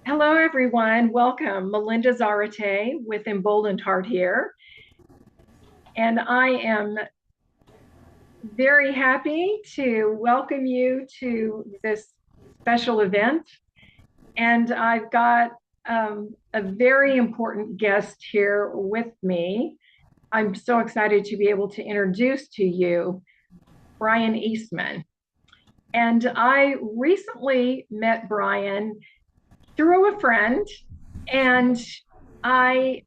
Hello, everyone. Welcome. Malinda Zarate with Emboldened Heart here. And I am very happy to welcome you to this special event. And I've got a very important guest here with me. I'm so excited to be able to introduce to you Brian Eastman. And I recently met Brian through a friend, and I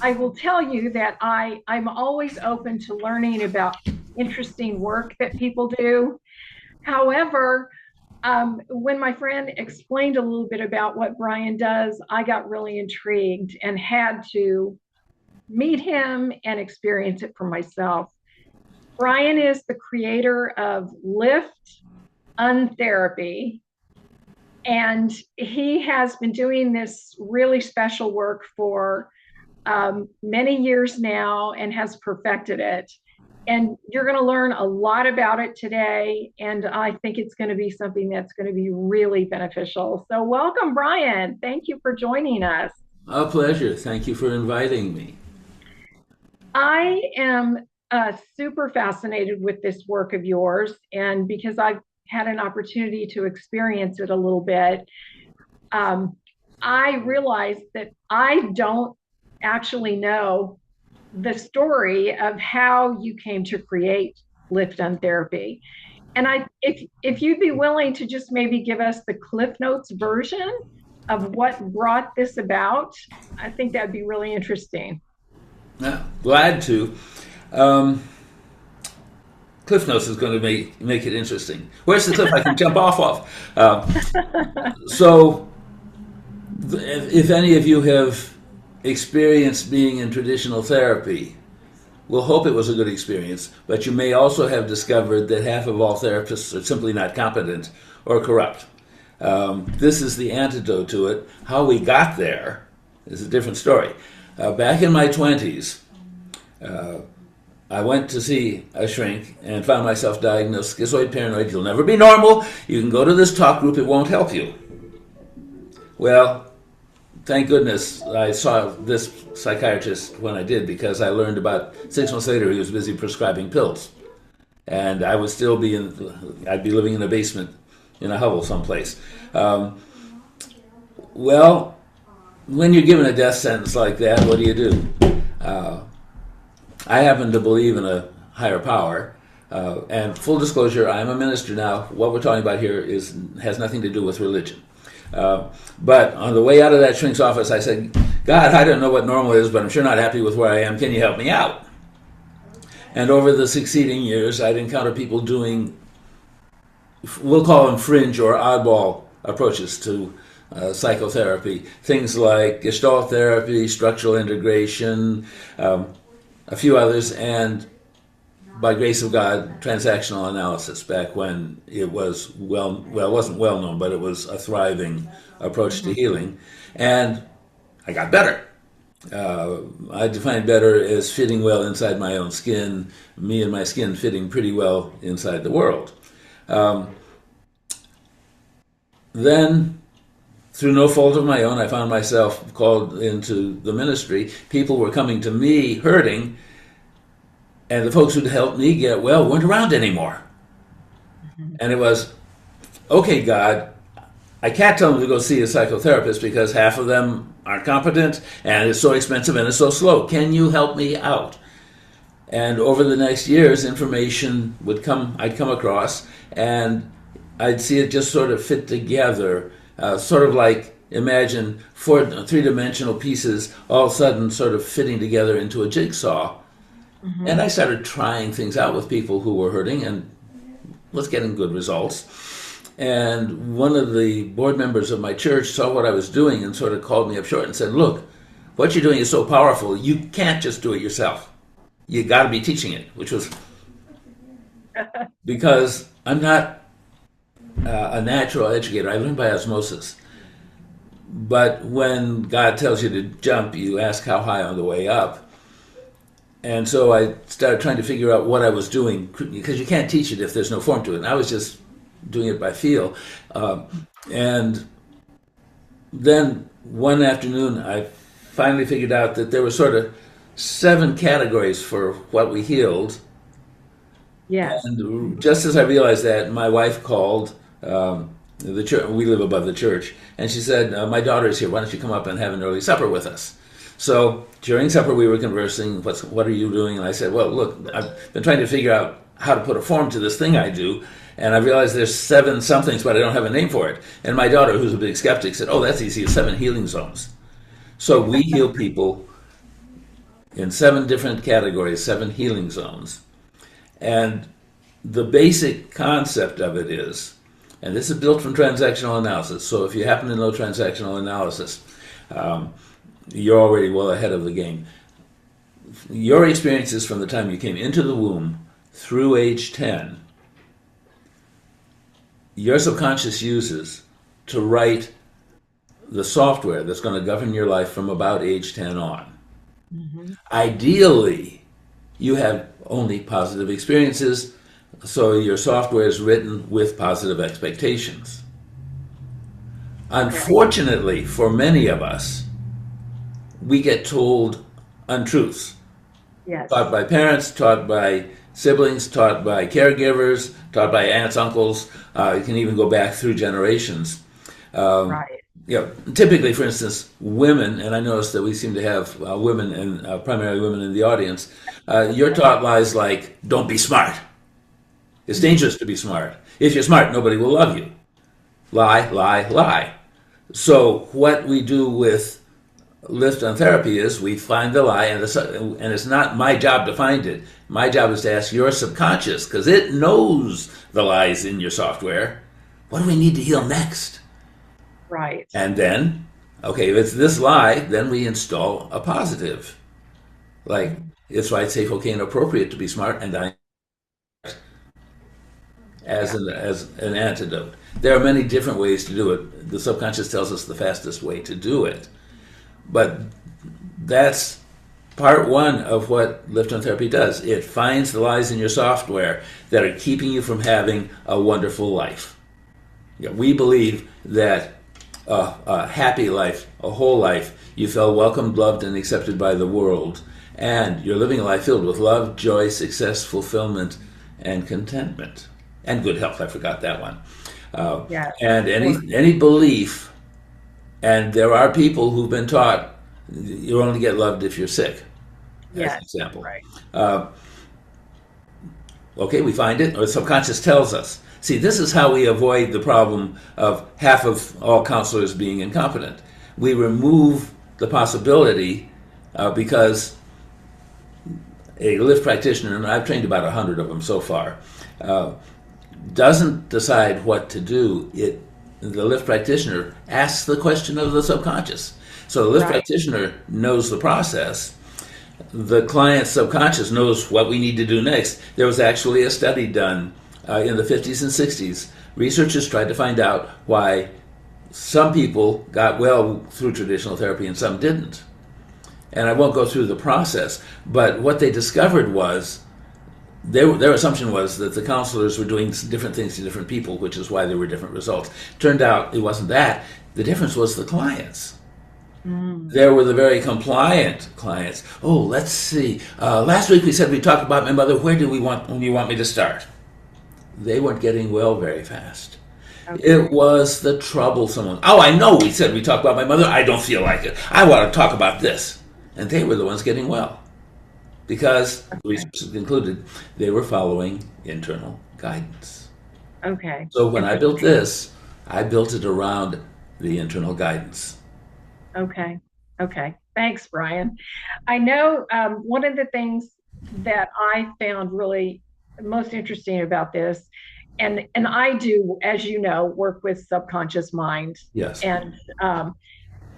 I will tell you that I'm always open to learning about interesting work that people do. However, when my friend explained a little bit about what Brian does, I got really intrigued and had to meet him and experience it for myself. Brian is the creator of LIIFT UnTherapy, and he has been doing this really special work for many years now and has perfected it. And you're going to learn a lot about it today. And I think it's going to be something that's going to be really beneficial. So, welcome, Brian. Thank you for joining us. A pleasure. Thank you for inviting me. I am super fascinated with this work of yours. And because I've had an opportunity to experience it a little bit, um, I realized that I don't actually know the story of how you came to create LIIFT Untherapy. And if you'd be willing to just maybe give us the Cliff Notes version of what brought this about, I think that'd be really interesting. Glad to. Um, Cliff Notes is going to make it interesting. Where's the cliff I can jump off of? So, if any of you have experienced being in traditional therapy, we'll hope it was a good experience, but you may also have discovered that half of all therapists are simply not competent or corrupt. This is the antidote to it. How we got there is a different story. Back in my 20s, I went to see a shrink and found myself diagnosed schizoid paranoid. You'll never be normal. You can go to this talk group, it won't help you. Well, thank goodness I saw this psychiatrist when I did, because I learned about 6 months later he was busy prescribing pills. And I would still be I'd be living in a basement in a hovel someplace. Well, when you're given a death sentence like that, what do? I happen to believe in a higher power. And full disclosure, I'm a minister now. What we're talking about here has nothing to do with religion. But on the way out of that shrink's office, I said, God, I don't know what normal is, but I'm sure not happy with where I am. Can you help me out? And over the succeeding years, I'd encounter people doing, we'll call them fringe or oddball approaches to psychotherapy. Things like Gestalt therapy, structural integration, a few others, and by grace of God, transactional analysis back when it was it wasn't well known, but it was a thriving approach to Mhm. healing. And I got better. I define better as fitting well inside my own skin, me and my skin fitting pretty well inside the world. Um, then, through no fault of my own, I found myself called into the ministry. People were coming to me hurting, and the folks who'd helped me get well weren't around anymore. Mhm. And it was, okay, God, I can't tell them to go see a psychotherapist because half of them aren't competent and it's so expensive and it's so slow. Can you help me out? And over the next years, information I'd come across, and I'd see it just sort of fit together, sort of like imagine four three-dimensional pieces all of a sudden sort of fitting together into a jigsaw. And Mhm. I started trying things out with people who were hurting and was getting good results. And one of the board members of my church saw what I was doing and sort of called me up short and said, look, what you're doing is so powerful, you can't just do it yourself. You got to be teaching it, which was because I'm not a natural educator. I learned by osmosis. But when God tells you to jump, you ask how high on the way up. And so I started trying to figure out what I was doing, because you can't teach it if there's no form to it. And I was just doing it by feel. And then one afternoon, I finally figured out that there were sort of 7 categories for what we healed. Yes. And just as I realized that, my wife called the church. We live above the church, and she said, "My daughter is here. Why don't you come up and have an early supper with us?" So during supper, we were conversing. What are you doing? And I said, "Well, look, I've been trying to figure out how to put a form to this thing I do, and I realized there's 7 somethings, but I don't have a name for it." And my daughter, who's a big skeptic, said, "Oh, that's easy. It's 7 healing zones." So we heal people in 7 different categories, 7 healing zones. And the basic concept of it is, and this is built from transactional analysis, so if you happen to know transactional analysis, you're already well ahead of the game. Your experiences from the time you came into the womb through age 10, your subconscious uses to write the software that's going to govern your life from about age 10 on. Mm-hmm. Ideally, you have only positive experiences, so your software is written with positive expectations. Unfortunately, for many of us, we get told untruths. Yes. Taught by parents, taught by siblings, taught by caregivers, taught by aunts, uncles. You can even go back through generations. Right. Typically, for instance, women, and I notice that we seem to have women and primarily women in the audience. You're taught lies like, "Don't be smart. It's dangerous to be smart. If you're smart, nobody will love you." Lie, lie, lie. So what we do with LIIFT UnTherapy is we find the lie, and it's not my job to find it. My job is to ask your subconscious, because it knows the lies in your software. What do we need to heal next? Right. And then, okay, if it's this lie, then we install a positive. Like, it's right, safe, okay, and appropriate to be smart, and I as an antidote. There are many different ways to do it. The subconscious tells us the fastest way to do it. But that's part one of what LIIFT UnTherapy does. It finds the lies in your software that are keeping you from having a wonderful life. We believe that a happy life, a whole life, you feel welcomed, loved, and accepted by the world, and you're living a life filled with love, joy, success, fulfillment, and contentment. And good health, I forgot that one. Yes. And any belief, and there are people who've been taught you only get loved if you're sick, as Yes. an example. Right. Okay, we find it, or the subconscious tells us. See, this is how we avoid the problem of half of all counselors being incompetent. We remove the possibility because a LIIFT practitioner, and I've trained about 100 of them so far, doesn't decide what to do. The LIIFT practitioner asks the question of the subconscious. So the LIIFT practitioner knows the process. The client's subconscious knows what we need to do next. There was actually a study done in the 50s and 60s. Researchers tried to find out why some people got well through traditional therapy and some didn't. And I won't go through the process, but what they discovered was their assumption was that the counselors were doing different things to different people, which is why there were different results. Turned out it wasn't that. The difference was the clients. There were the very compliant clients. Oh, let's see. Last week we said we talked about my mother. Where do you want me to start? They weren't getting well very fast. Okay. It was the troublesome one. Oh, I know we said we talked about my mother. I don't feel like it. I want to talk about this. And they were the ones getting well. Because research concluded they were following internal guidance. Okay. So when I built this, I built it around the internal guidance. Okay. Okay. Thanks, Brian. I know one of the things that I found really most interesting about this, and I do, as you know, work with subconscious mind. Yes. And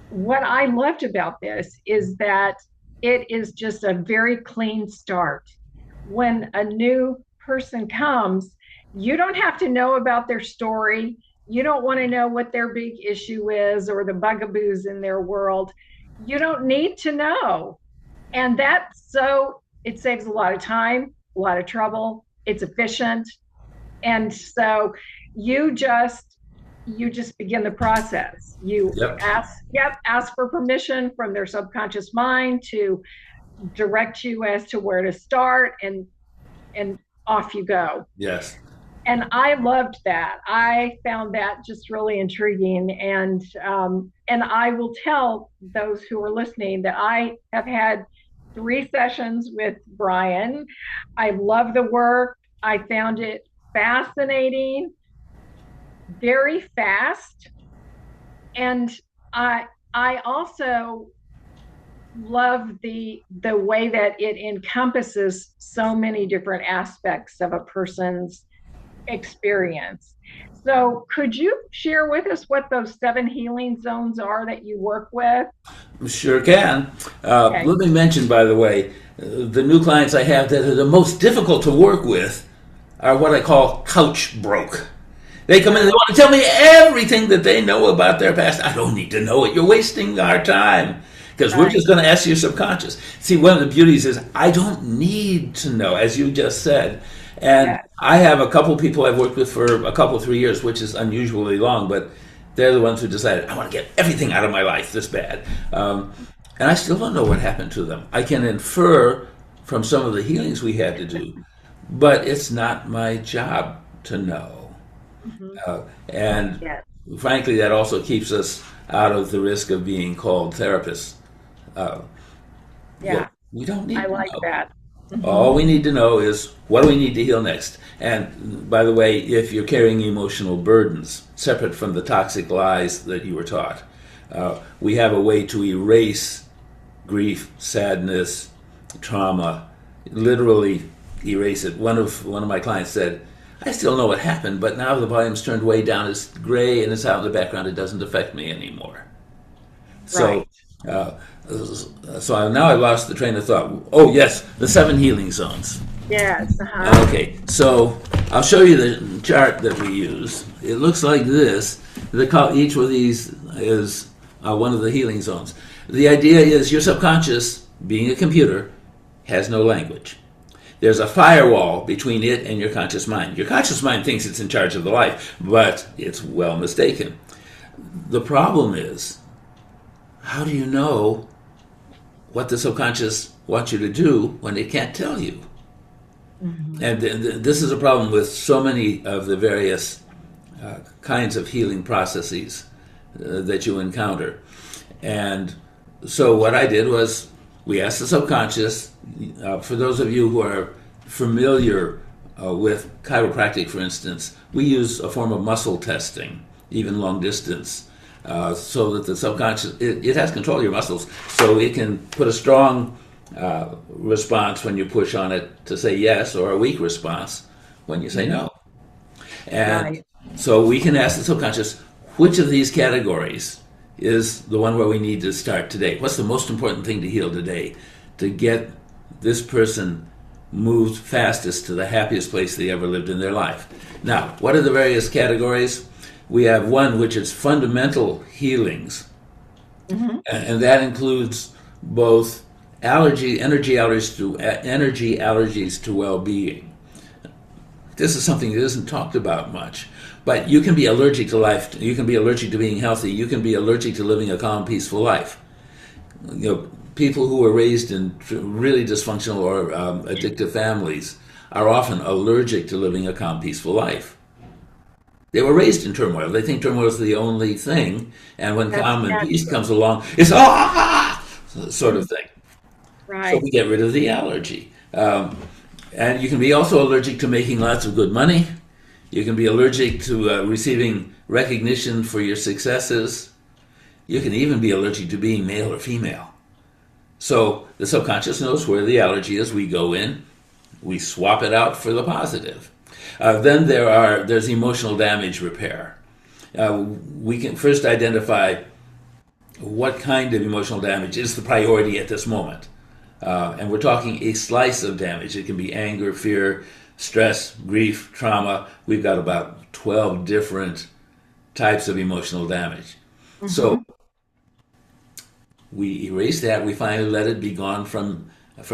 what I loved about this is that it is just a very clean start. When a new person comes, you don't have to know about their story. You don't want to know what their big issue is or the bugaboos in their world. You don't need to know. And it saves a lot of time, a lot of trouble. It's efficient. And so you just you just begin the process. You Yep. ask for permission from their subconscious mind to direct you as to where to start, and off you go. Yes. And I loved that. I found that just really intriguing, and I will tell those who are listening that I have had 3 sessions with Brian. I love the work. I found it fascinating, very fast, and I also love the way that it encompasses so many different aspects of a person's experience. So, could you share with us what those 7 healing zones are that you work with? Sure can. Okay. Let me mention, by the way, the new clients I have that are the most difficult to work with are what I call couch broke. They come in and they want to tell me everything that they know about their past. I don't need to know it. You're wasting our time because we're Right. just going to ask you subconscious. See, one of the beauties is I don't need to know, as you just said. And Yes. I have a couple people I've worked with for a couple, 3 years, which is unusually long, but they're the ones who decided, I want to get everything out of my life this bad. And I still don't know what happened to them. I can infer from some of the healings we had to do, but it's not my job to know. Hmm. And Yes. frankly, that also keeps us out of the risk of being called therapists. Uh, yeah, Yeah. we don't I need to like know. that. Hmm. All we need to know is what do we need to heal next. And by the way, if you're carrying emotional burdens separate from the toxic lies that you were taught, we have a way to erase grief, sadness, trauma, literally erase it. One of my clients said, I still know what happened, but now the volume's turned way down. It's gray and it's out in the background. It doesn't affect me anymore. So, Right. uh, now I've lost the train of thought. Oh yes, the 7 healing zones. Yes. Uh-huh. Okay, so I'll show you the chart that we use. It looks like this. Each of these is one of the healing zones. The idea is your subconscious, being a computer, has no language. There's a firewall between it and your conscious mind. Your conscious mind thinks it's in charge of the life, but it's well mistaken. The problem is, how do you know what the subconscious wants you to do when it can't tell you? Hmm. And this is a problem with so many of the various kinds of healing processes that you encounter. And so what I did was we asked the subconscious, for those of you who are familiar with chiropractic, for instance, we use a form of muscle testing, even long distance, so that the subconscious, it has control of your muscles, so it can put a strong response when you push on it to say yes, or a weak response when you say no. And Right. so we can ask the subconscious, which of these categories is the one where we need to start today? What's the most important thing to heal today to get this person moved fastest to the happiest place they ever lived in their life? Now, what are the various categories? We have one which is fundamental healings, Hmm. and that includes both energy allergies to well-being. This is something that isn't talked about much. But you can be allergic to life. You can be allergic to being healthy. You can be allergic to living a calm, peaceful life. People who are raised in really dysfunctional or addictive families are often allergic to living a calm, peaceful life. They were raised in turmoil. They think turmoil is the only thing, and when That's calm and peace natural. comes along, it's sort of thing. So Right. we get rid of the allergy. And you can be also allergic to making lots of good money. You can be allergic to receiving recognition for your successes. You can even be allergic to being male or female. So the subconscious knows where the allergy is. We go in, we swap it out for the positive. Then there's emotional damage repair. We can first identify what kind of emotional damage is the priority at this moment. And we're talking a slice of damage. It can be anger, fear, stress, grief, trauma. We've got about 12 different types of emotional damage. So Hmm. we erase that. We finally let it be gone from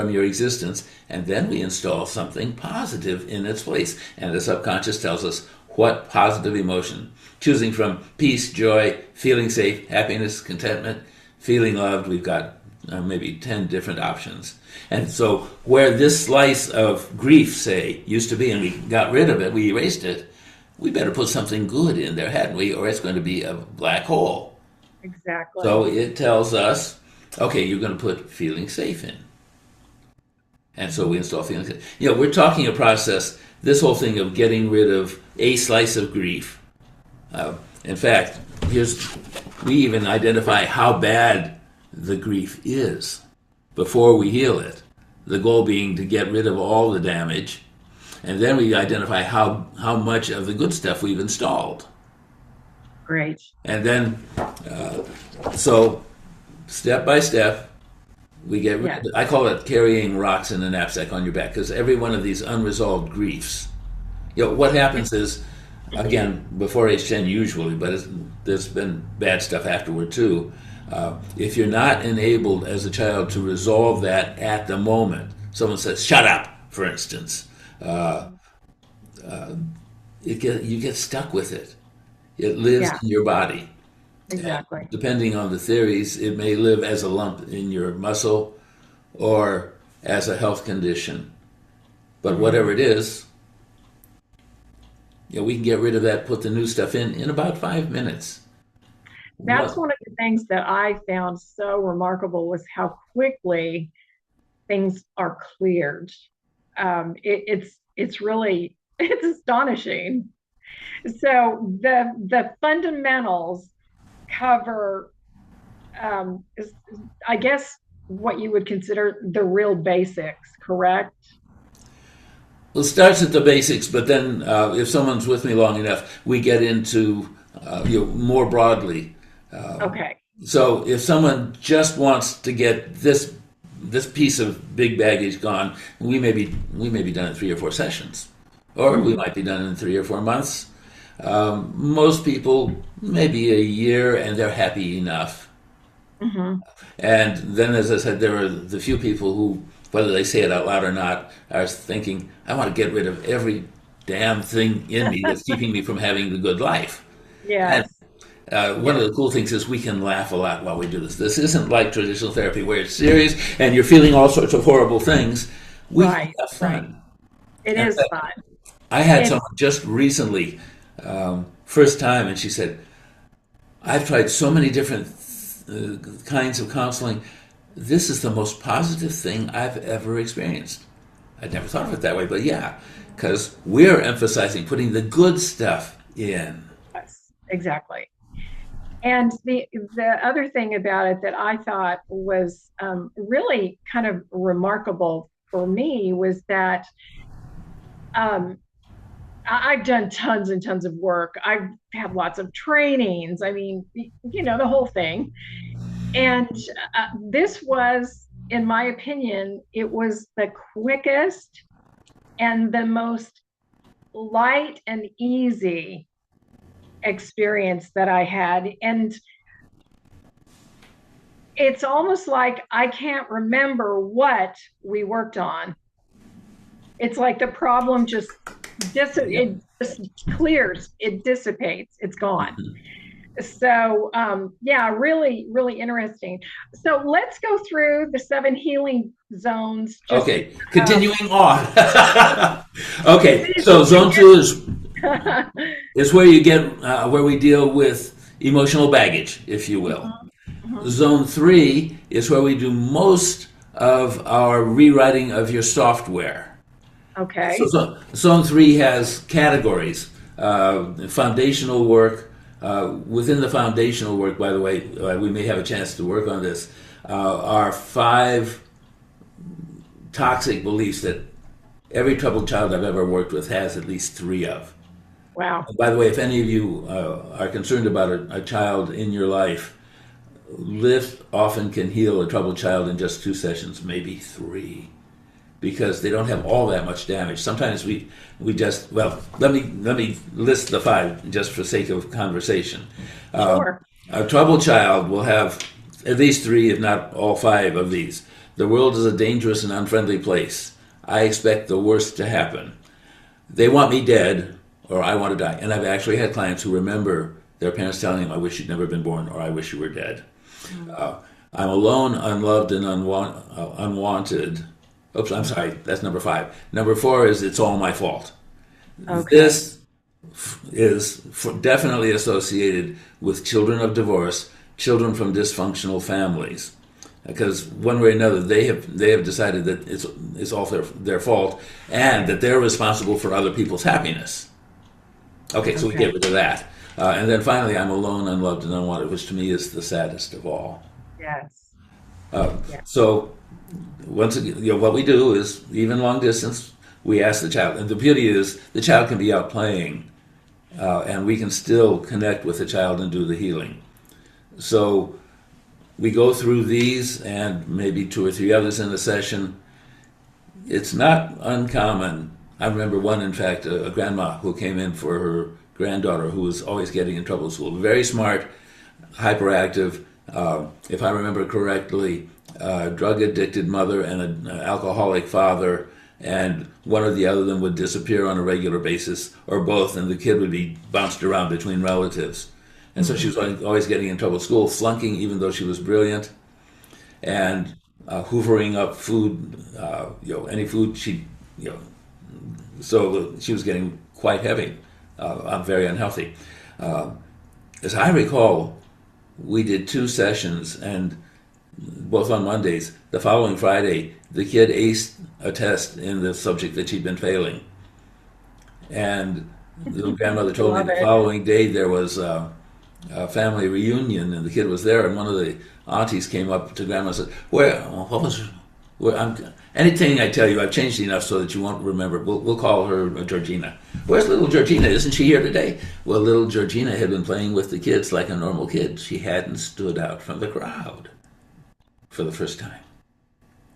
your existence, and then we install something positive in its place. And the subconscious tells us what positive emotion. Choosing from peace, joy, feeling safe, happiness, contentment, feeling loved. We've got maybe 10 different options. And so where this slice of grief, say, used to be, and we got rid of it, we erased it, we better put something good in there, hadn't we? Or it's going to be a black hole. Exactly. So it tells us, okay, you're going to put feeling safe in. And so we install feeling safe. We're talking a process, this whole thing of getting rid of a slice of grief. In fact, we even identify how bad the grief is before we heal it. The goal being to get rid of all the damage, and then we identify how much of the good stuff we've installed. Great. And then, so step by step, we get rid. I call it carrying rocks in a knapsack on your back, because every one of these unresolved griefs, what happens is, again, before age 10 usually, but there's been bad stuff afterward too. If you're not enabled as a child to resolve that at the moment, someone says, shut up, for instance, you get stuck with it. It lives in your body. Exactly. And depending on the theories, it may live as a lump in your muscle or as a health condition. But whatever it is, we can get rid of that, put the new stuff in about 5 minutes. That's one of the things that I found so remarkable was how quickly things are cleared. It's really astonishing. So the fundamentals cover, I guess, what you would consider the real basics, correct? Well, it starts at the basics, but then if someone's with me long enough, we get into more broadly. Okay. So if someone just wants to get this piece of big baggage gone, we may be done in 3 or 4 sessions, or we might be done in 3 or 4 months. Most people, maybe a year, and they're happy enough. Mm-hmm. And then, as I said, there are the few people who, whether they say it out loud or not, are thinking, I want to get rid of every damn thing in me that's keeping me from having the good life. Yes. And one of the cool things is we can laugh a lot while we do this. This isn't like traditional therapy where it's serious and you're feeling all sorts of horrible things. We have fun. Right. It is fun. I had someone just recently, first time, and she said, I've tried so many different kinds of counseling. This is the most positive thing I've ever experienced. I'd never thought of it that way, but because we're emphasizing putting the good stuff in. Yes, exactly. And the other thing about it that I thought was really kind of remarkable for me was that I've done tons and tons of work. I've had lots of trainings. I mean, the whole thing. And this was, in my opinion, it was the quickest and the most light and easy experience that I had. And it's almost like I can't remember what we worked on. It's like the problem just it just clears, it dissipates, it's gone. So really, really interesting. So let's go through the 7 healing zones. Okay, continuing on. Okay, so zone 2 is where you get where we deal with emotional baggage, if you will. Zone 3 is where we do most of our rewriting of your software. Okay. So zone 3 has categories, foundational work. Within the foundational work, by the way, we may have a chance to work on this, are 5 toxic beliefs that every troubled child I've ever worked with has at least 3 of. Wow. And by the way, if any of you are concerned about a child in your life, LIIFT often can heal a troubled child in just 2 sessions, maybe 3. Because they don't have all that much damage. Sometimes we just, well, let me list the 5 just for sake of conversation. Sure. A troubled child will have at least 3, if not all 5 of these. The world is a dangerous and unfriendly place. I expect the worst to happen. They want me dead, or I want to die. And I've actually had clients who remember their parents telling them, I wish you'd never been born, or I wish you were dead. I'm alone, unloved, and unwanted. Oops, I'm sorry, that's number 5. Number 4 is it's all my fault. Okay. This is definitely associated with children of divorce, children from dysfunctional families, because one way or another they have decided that it's all their fault and that they're responsible for other people's happiness. Okay, so we get rid of that, and then finally, I'm alone, unloved, and unwanted, which to me is the saddest of all. Yes. So once again, what we do is even long distance. We ask the child, and the beauty is the child can be out playing, and we can still connect with the child and do the healing. So we go through these and maybe 2 or 3 others in the session. It's not uncommon. I remember one, in fact, a grandma who came in for her granddaughter who was always getting in trouble at school. Very smart, hyperactive, if I remember correctly, drug-addicted mother and an alcoholic father, and one or the other of them would disappear on a regular basis, or both, and the kid would be bounced around between relatives. And so she was always getting in trouble at school, flunking even though she was brilliant, and hoovering up food, any food so she was getting quite heavy, very unhealthy. As I recall, we did 2 sessions, and both on Mondays. The following Friday, the kid aced a test in the subject that she'd been failing. And the little grandmother told me the following day there was a family reunion, and the kid was there, and one of the aunties came up to grandma and said, anything I tell you, I've changed enough so that you won't remember. We'll call her Georgina. Where's little Georgina? Isn't she here today? Well, little Georgina had been playing with the kids like a normal kid. She hadn't stood out from the crowd for the first time.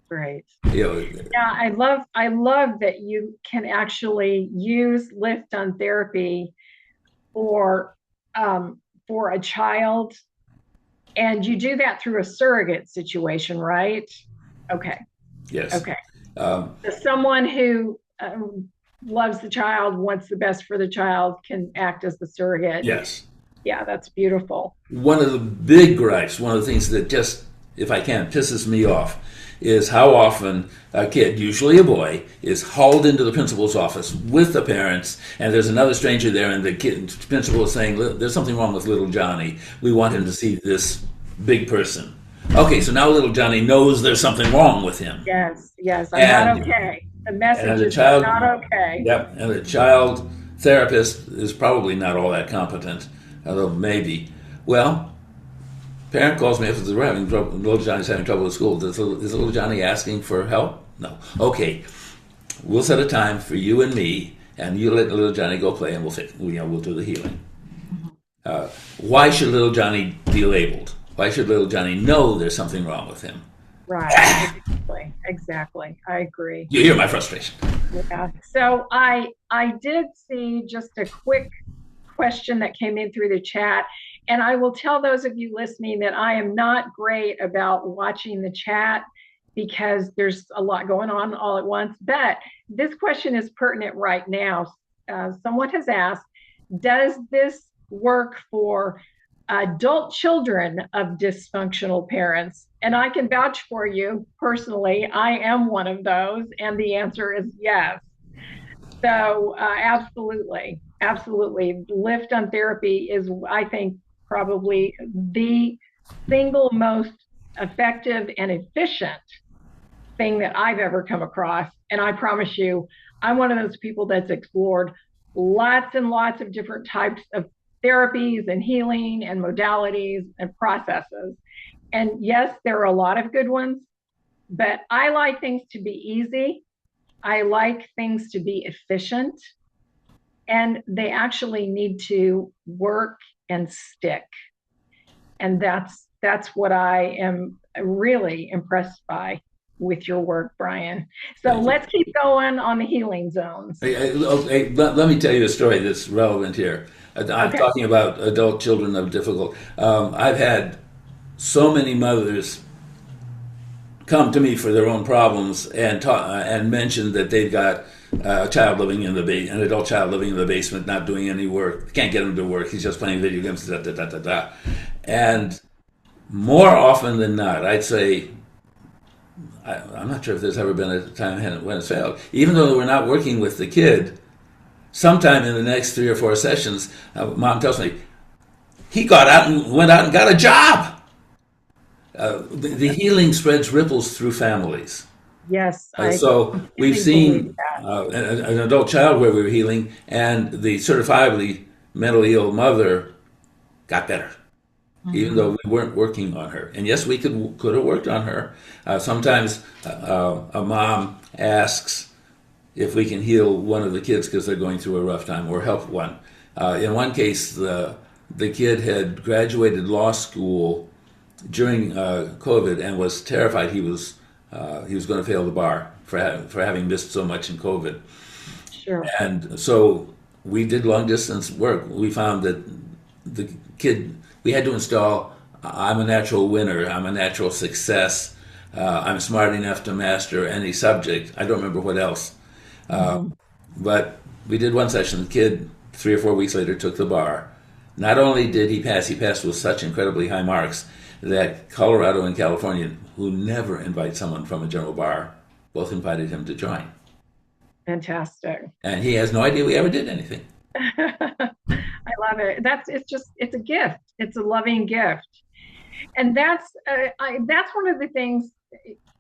Great. Yeah, I love that you can actually use LIIFT UnTherapy for a child, and you do that through a surrogate situation, right? Okay. Yes. Okay. So someone who loves the child, wants the best for the child, can act as the surrogate. Yes. Yeah, that's beautiful. One of the big gripes, one of the things that just, if I can, pisses me off, is how often a kid, usually a boy, is hauled into the principal's office with the parents, and there's another stranger there, and the principal is saying, there's something wrong with little Johnny. We want him to see this big person. Okay, so now little Johnny knows there's something wrong with him. Yes, I'm not okay. The message is not okay. Yep, and the child therapist is probably not all that competent, although maybe. Well, parent calls me if we're having trouble, little Johnny's having trouble at school. Is little Johnny asking for help? No. Okay, we'll set a time for you and me, and you let little Johnny go play, and we'll do the healing. Why should little Johnny be labeled? Why should little Johnny know there's something wrong with him? Right. Exactly. I agree. You hear my frustration. Yeah. So I did see just a quick question that came in through the chat. And I will tell those of you listening that I am not great about watching the chat because there's a lot going on all at once. But this question is pertinent right now. Someone has asked, does this work for adult children of dysfunctional parents? And I can vouch for you personally, I am one of those, and the answer is yes. So absolutely. LIIFT UnTherapy is, I think, probably the single most effective and efficient thing that I've ever come across. And I promise you, I'm one of those people that's explored lots and lots of different types of therapies and healing and modalities and processes. And yes, there are a lot of good ones, but I like things to be easy. I like things to be efficient, and they actually need to work and stick. And that's what I am really impressed by with your work, Brian. So let's keep going on the healing zones. Let me tell you a story that's relevant here. I'm talking about adult children of difficult. I've had so many mothers come to me for their own problems and mention that they've got a child living in an adult child living in the basement, not doing any work. Can't get him to work. He's just playing video games. Da da da da da. And more often than not, I'd say, I'm not sure if there's ever been a time when it's failed. Even though we're not working with the kid, sometime in the next 3 or 4 sessions, mom tells me he went out and got a job. The healing spreads ripples through families. Yes. So we've seen an adult child where we were healing, and the certifiably mentally ill mother got better, even though we weren't working on her. And yes, we could have worked on her. Sometimes a mom asks if we can heal one of the kids because they're going through a rough time, or help one. In one case, the kid had graduated law school during COVID and was terrified he was going to fail the bar for having missed so much in COVID. Sure. And so we did long distance work. We found that the kid, we had to install, I'm a natural winner, I'm a natural success, I'm smart enough to master any subject. I don't remember what else. But we did one session. The kid, 3 or 4 weeks later, took the bar. Not only did he passed with such incredibly high marks that Colorado and California, who never invite someone from a general bar, both invited him to join. Fantastic. And he has no idea we ever did anything. I love it. It's a gift. It's a loving gift. And that's one of the things,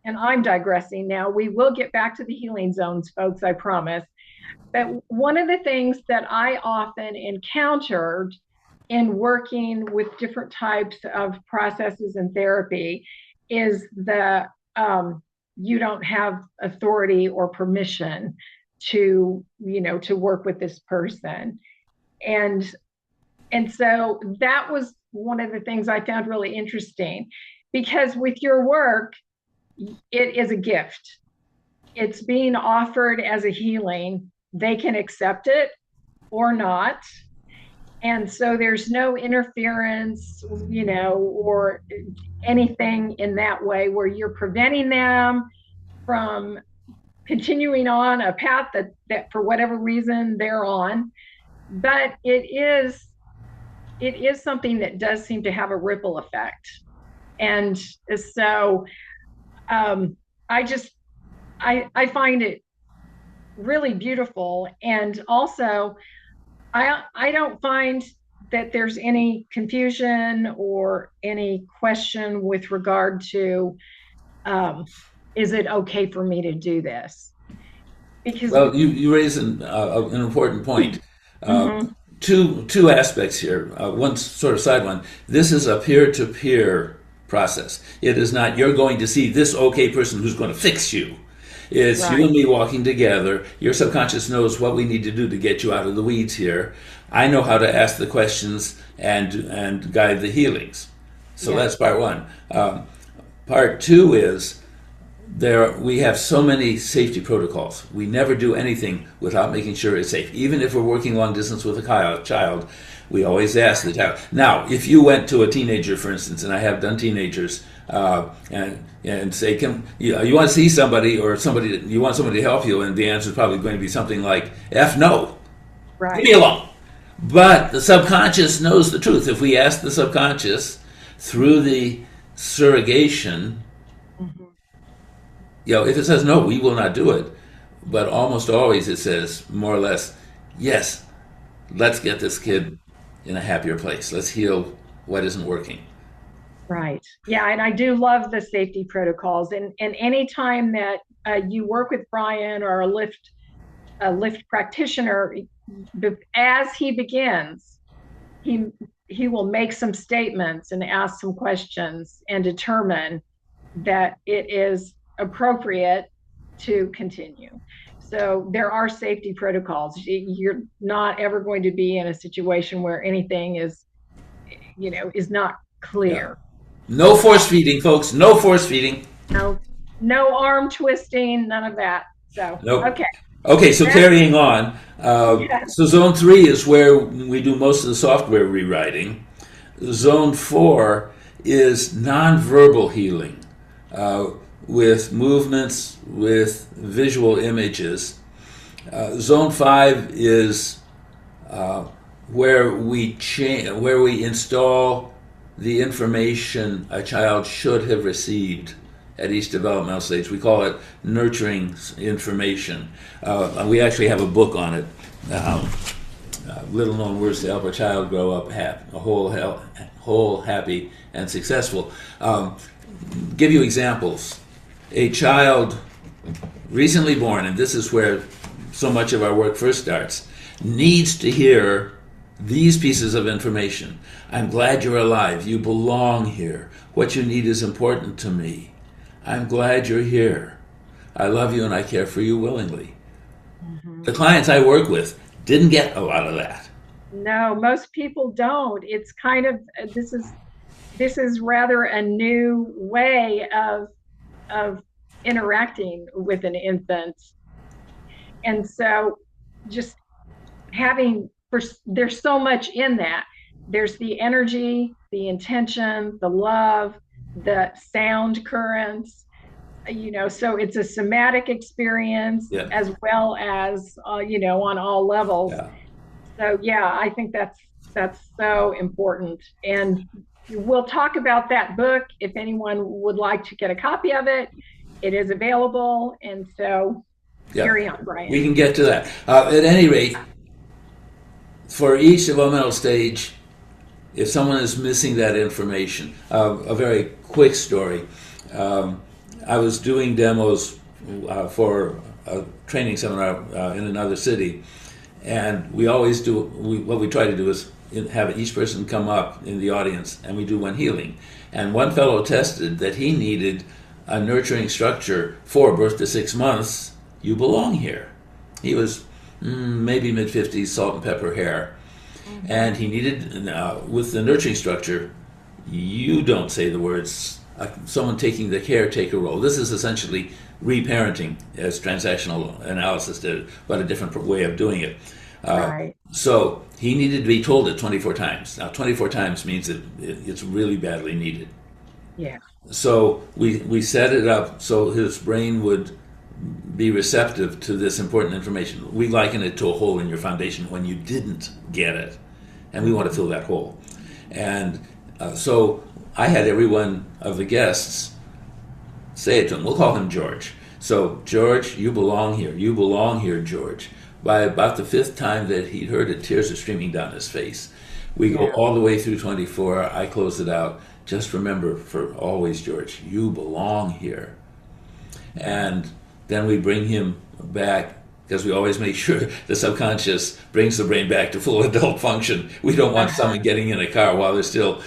and I'm digressing now. We will get back to the healing zones, folks, I promise. But one of the things that I often encountered in working with different types of processes and therapy is that you don't have authority or permission to work with this person. And so that was one of the things I found really interesting, because with your work, it is a gift. It's being offered as a healing. They can accept it or not. And so there's no interference, or anything in that way where you're preventing them from continuing on a path that for whatever reason they're on. But it is something that does seem to have a ripple effect. And so I find it really beautiful. And also, I don't find that there's any confusion or any question with regard to, is it okay for me to do this? Because you raise an important point. Two aspects here. One sort of side one. This is a peer-to-peer process. It is not you're going to see this okay person who's going to fix you. It's right. You and me walking together. Your subconscious knows what we need to do to get you out of the weeds here. I know how to ask the questions and guide the healings. So That's part one. Part two is we have so many safety protocols. We never do anything without making sure it's safe. Even if we're working long distance with a child, we always ask the child. Now, if you went to a teenager, for instance, and I have done teenagers, and say, you want to see somebody, or you want somebody to help you, and the answer is probably going to be something like, F no, right. Leave me alone. But the subconscious knows the truth. If we ask the subconscious through the surrogation, if it says no, we will not do it. But almost always it says, more or less, yes, let's get this kid in a happier place. Let's heal what isn't working. Right. Yeah, and I do love the safety protocols. And any time that you work with Brian or a LIIFT practitioner, as he begins, he will make some statements and ask some questions and determine that it is appropriate to continue. So there are safety protocols. You're not ever going to be in a situation where anything is not clear. Yeah. No force feeding, folks. No force feeding. No arm twisting. None of that. So nope. Okay. So carrying on. So zone 3 is where we do most of the software rewriting. Zone 4 is nonverbal healing, with movements, with visual images. Zone 5 is where where we install the information a child should have received at each developmental stage. We call it nurturing information. We actually have a book on it. Little known words to help a child grow up whole, happy, and successful. Give you examples. A child recently born, and this is where so much of our work first starts, needs to hear these pieces of information. I'm glad you're alive. You belong here. What you need is important to me. I'm glad you're here. I love you and I care for you willingly. Mm-hmm. The clients I work with didn't get a lot of that. No, most people don't. It's kind of, this is rather a new way of interacting with an infant. And so just there's so much in that. There's the energy, the intention, the love, the sound currents, so it's a somatic experience as well as, on all levels. Yeah. So yeah, I think that's so important. And we'll talk about that book if anyone would like to get a copy of it. It is available. And so carry on, Brian. We can get to that. At any rate, for each developmental stage, if someone is missing that information, a very quick story. I was doing demos for a training seminar in another city, and we always do, what we try to do is have each person come up in the audience, and we do one healing. And one fellow tested that he needed a nurturing structure for birth to 6 months. You belong here. He was maybe mid-50s, salt and pepper hair. Mm-hmm. And he needed, with the nurturing structure, you don't say the words, someone taking the caretaker role. This is essentially reparenting, as transactional analysis did, but a different way of doing it. Right. So he needed to be told it 24 times. Now, 24 times means that it's really badly needed. Yeah. So we set it up so his brain would be receptive to this important information. We liken it to a hole in your foundation when you didn't get it, and we want to fill that hole. And so I had every one of the guests say it to him. We'll call him George. So, George, you belong here. You belong here, George. By about the 5th time that he'd heard it, tears are streaming down his face. We go all the way through 24. I close it out. Just remember, for always, George, you belong here. And then we bring him back, because we always make sure the subconscious brings the brain back to full adult function. We don't want someone getting in a car while they're still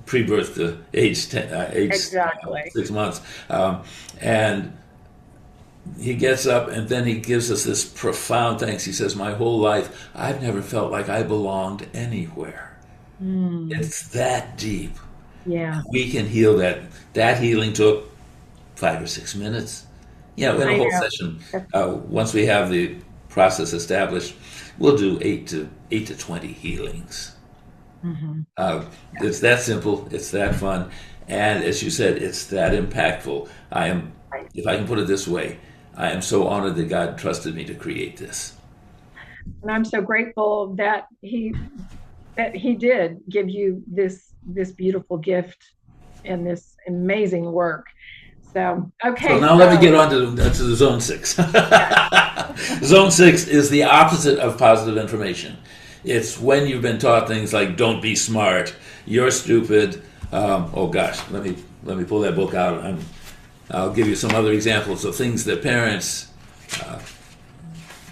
pre-birth to age 6 months. And he gets up and then he gives us this profound thanks. He says, my whole life, I've never felt like I belonged anywhere. It's that deep. Yeah. We can heal that. That healing took 5 or 6 minutes. In a whole session. Once we have the process established, we'll do 8 to 20 healings. Mm-hmm. It's that simple. It's that fun, and as you said, it's that impactful. If I can put it this way, I am so honored that God trusted me to create this. And I'm so grateful that He did give you this beautiful gift and this amazing work. So, okay. So now let me get on to the zone 6. Zone 6 is the opposite of positive information. It's when you've been taught things like "Don't be smart," "You're stupid." Oh gosh, let me pull that book out. I'll give you some other examples of things that parents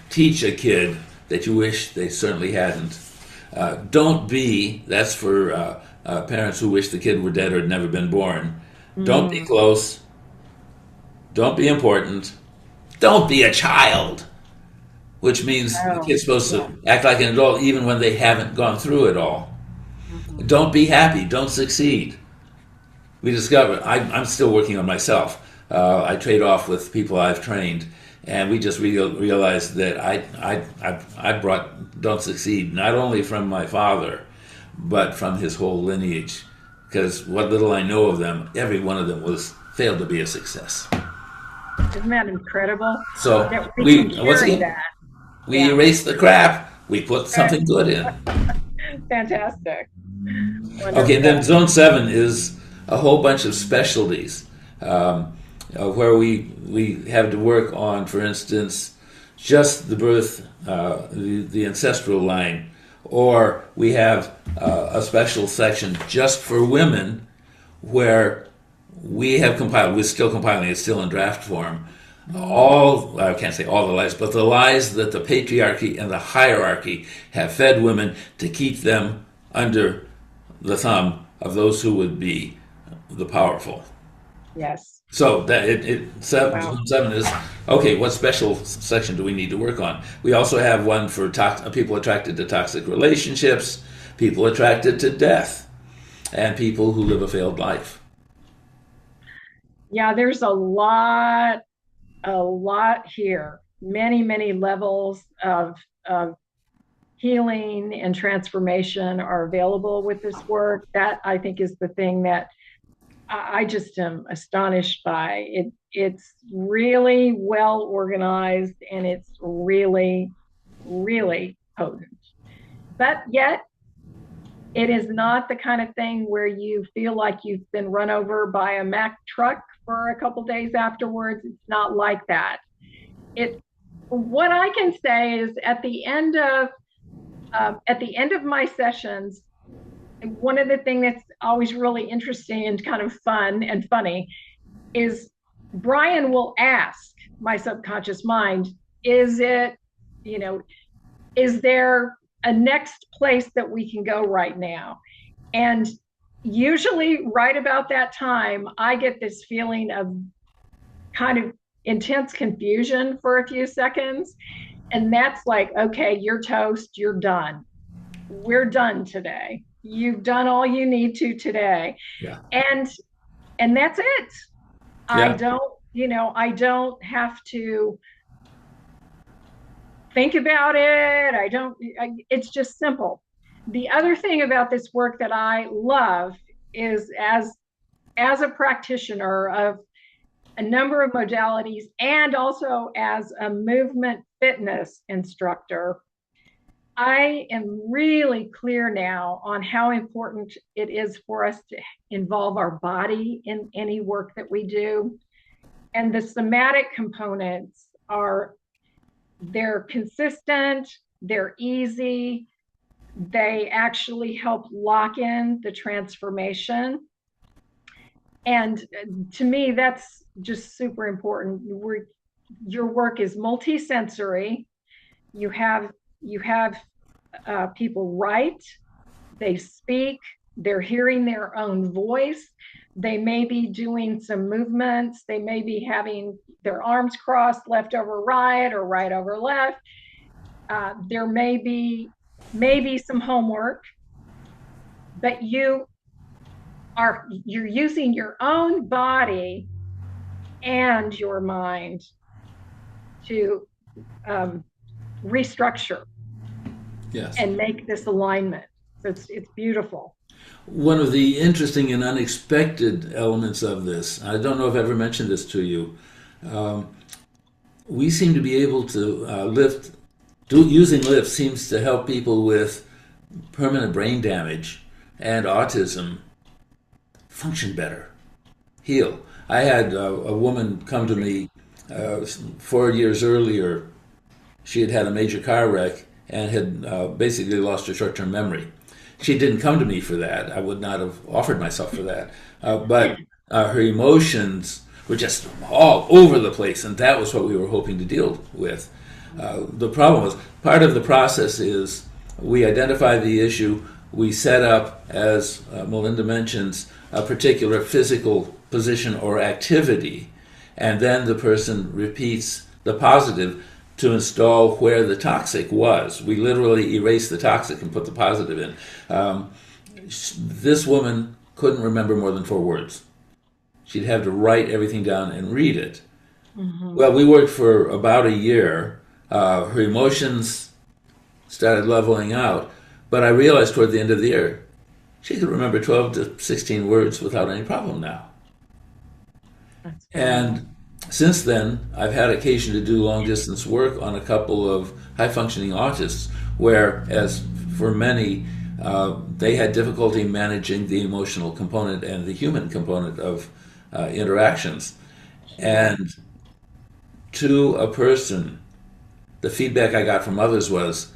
teach a kid that you wish they certainly hadn't. Don't be. That's for parents who wish the kid were dead or had never been born. Don't be close. Don't be important. Don't be a child. Which means the kid's supposed to act like an adult even when they haven't gone through it all. Mm-hmm. Don't be happy. Don't succeed. We discovered, I'm still working on myself. I trade off with people I've trained, and we just realized that I brought don't succeed not only from my father, but from his whole lineage. Because what little I know of them, every one of them failed to be a success. Isn't that incredible? So that we can carry that. We Yeah. erase the crap. We put something good in. Fantastic. Okay, and then Wonderful. zone 7 is a whole bunch of specialties where we have to work on, for instance, just the birth, the ancestral line, or we have a special section just for women where we have compiled, we're still compiling, it's still in draft form, all, I can't say all the lies, but the lies that the patriarchy and the hierarchy have fed women to keep them under the thumb of those who would be the powerful. Yes. So that Wow. seven is okay. What special section do we need to work on? We also have one for people attracted to toxic relationships, people attracted to death, and people who live a failed life. Yeah, there's a lot here. Many, many levels of healing and transformation are available with this work. That I think is the thing that I just am astonished by. It's really well organized and it's really, really potent. But yet, it is not the kind of thing where you feel like you've been run over by a Mack truck for a couple days afterwards. It's not like that. It what I can say is at the end of my sessions, one of the things that's always really interesting and kind of fun and funny is Brian will ask my subconscious mind, is it, you know, is there a next place that we can go right now? And usually, right about that time, I get this feeling of kind of intense confusion for a few seconds. And that's like, okay, you're toast, you're done. We're done today. You've done all you need to today. Yeah, And that's it. I yeah, don't, I don't have to think about it. It's just simple. The other thing about this work that I love is as a practitioner of a number of modalities and also as a movement fitness instructor, I am really clear now on how important it is for us to involve our body in any work that we do. And the somatic components they're consistent, they're easy, they actually help lock in the transformation. And to me, that's just super important. Your work is multisensory. You have people write, they speak, they're hearing their own voice. They may be doing some movements. They may be having their arms crossed left over right or right over left. There may be maybe some homework, but you're using your own body and your mind to restructure yes. and make this alignment. So it's beautiful. One of the interesting and unexpected elements of this, I don't know if I've ever mentioned this to you, we seem to be able to using LIIFT seems to help people with permanent brain damage and autism function better, heal. I had a woman come to me 4 years earlier. She had had a major car wreck and had basically lost her short-term memory. She didn't come to me for that. I would not have offered myself for that. But her emotions were just all over the place, and that was what we were hoping to deal with. The problem was part of the process is we identify the issue, we set up, as Malinda mentions, a particular physical position or activity, and then the person repeats the positive to install where the toxic was. We literally erase the toxic and put the positive in. This woman couldn't remember more than 4 words. She'd have to write everything down and read it. Mm-hmm. Well, we worked for about a year. Her emotions started leveling out, but I realized toward the end of the year, she could remember 12 to 16 words without any problem now. That's phenomenal. And Since then, I've had occasion to do long distance work on a couple of high functioning autists, where, as for many, they had difficulty managing the emotional component and the human component of interactions. And to a person, the feedback I got from others was,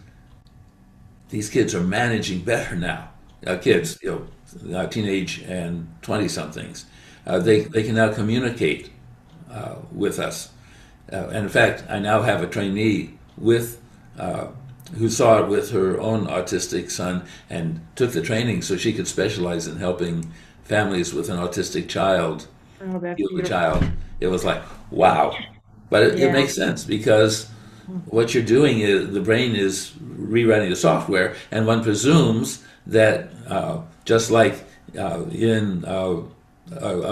these kids are managing better now. Kids, teenage and 20-somethings. They can now communicate with us. And in fact, I now have a trainee who saw it with her own autistic son and took the training so she could specialize in helping families with an autistic child heal the child. It was like, wow. But it makes sense, because what you're doing is the brain is rewriting the software, and one presumes that just like in a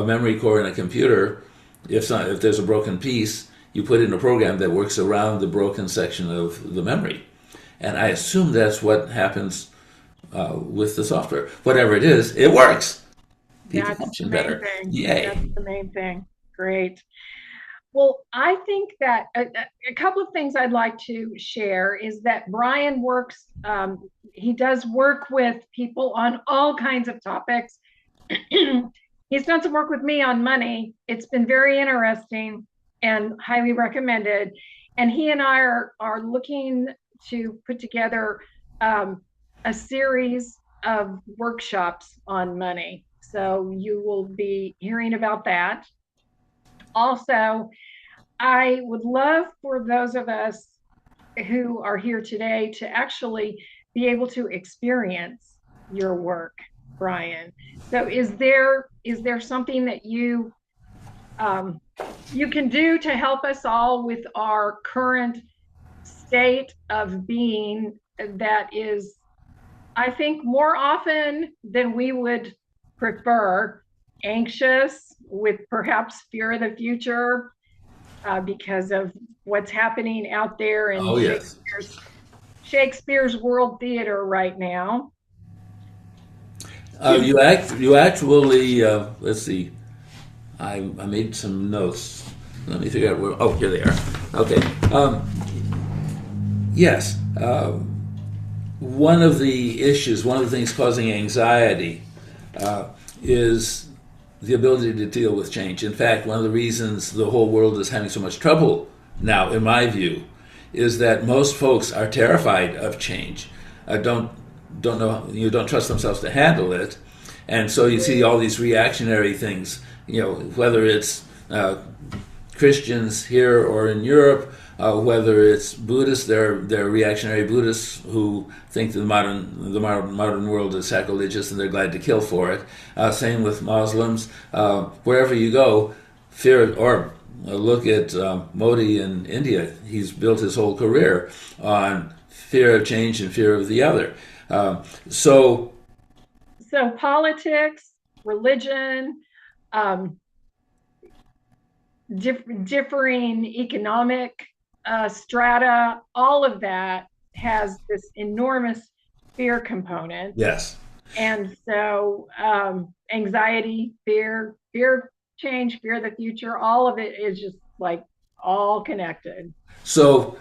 memory core in a computer, if there's a broken piece, you put in a program that works around the broken section of the memory. And I assume that's what happens with the software. Whatever it is, it works. People function better. Yay. That's the main thing. Great. Well, I think that a couple of things I'd like to share is that Brian works, he does work with people on all kinds of topics. He's done some work with me on money. It's been very interesting and highly recommended. And he and I are looking to put together a series of workshops on money. So you will be hearing about that. Also, I would love for those of us who are here today to actually be able to experience your work, Brian. So is there something that you can do to help us all with our current state of being that is, I think, more often than we would prefer, anxious, with perhaps fear of the future because of what's happening out there in Shakespeare's World Theater right now? You actually, let's see, I made some notes. Let me figure out where, oh, here they are. Okay. Yes. One of the things causing anxiety is the ability to deal with change. In fact, one of the reasons the whole world is having so much trouble now, in my view, is that most folks are terrified of change. Don't trust themselves to handle it, and so you see all these reactionary things. Whether it's Christians here or in Europe, whether it's Buddhists, they're reactionary Buddhists who think the modern world is sacrilegious and they're glad to kill for it. Same with Muslims. Wherever you go, fear. Or look at Modi in India. He's built his whole career on fear of change and fear of the other. So politics, religion, differing economic strata, all of that has this enormous fear component. Yes. And so anxiety, fear change, fear of the future, all of it is just like all connected. So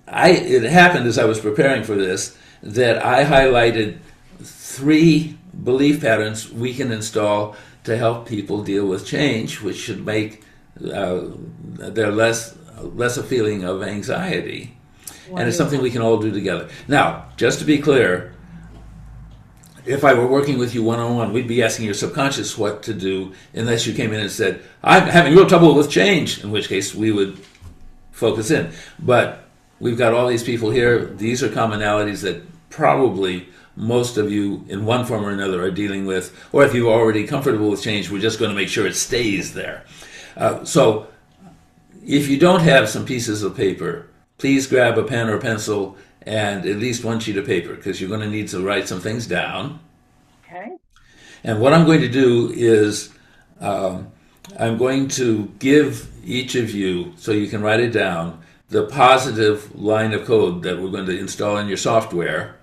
it happened as I was preparing for this that I highlighted 3 belief patterns we can install to help people deal with change, which should make there less a feeling of anxiety. Wonderful. And it's something we can all do together. Now, just to be clear, if I were working with you one-on-one, we'd be asking your subconscious what to do unless you came in and said, I'm having real trouble with change, in which case we would focus in. But we've got all these people here. These are commonalities that probably most of you in one form or another are dealing with, or if you're already comfortable with change, we're just going to make sure it stays there. So if you don't have some pieces of paper, please grab a pen or pencil and at least one sheet of paper, because you're going to need to write some things down. Okay. And what I'm going to do is I'm going to give each of you, so you can write it down, the positive line of code that we're going to install in your software.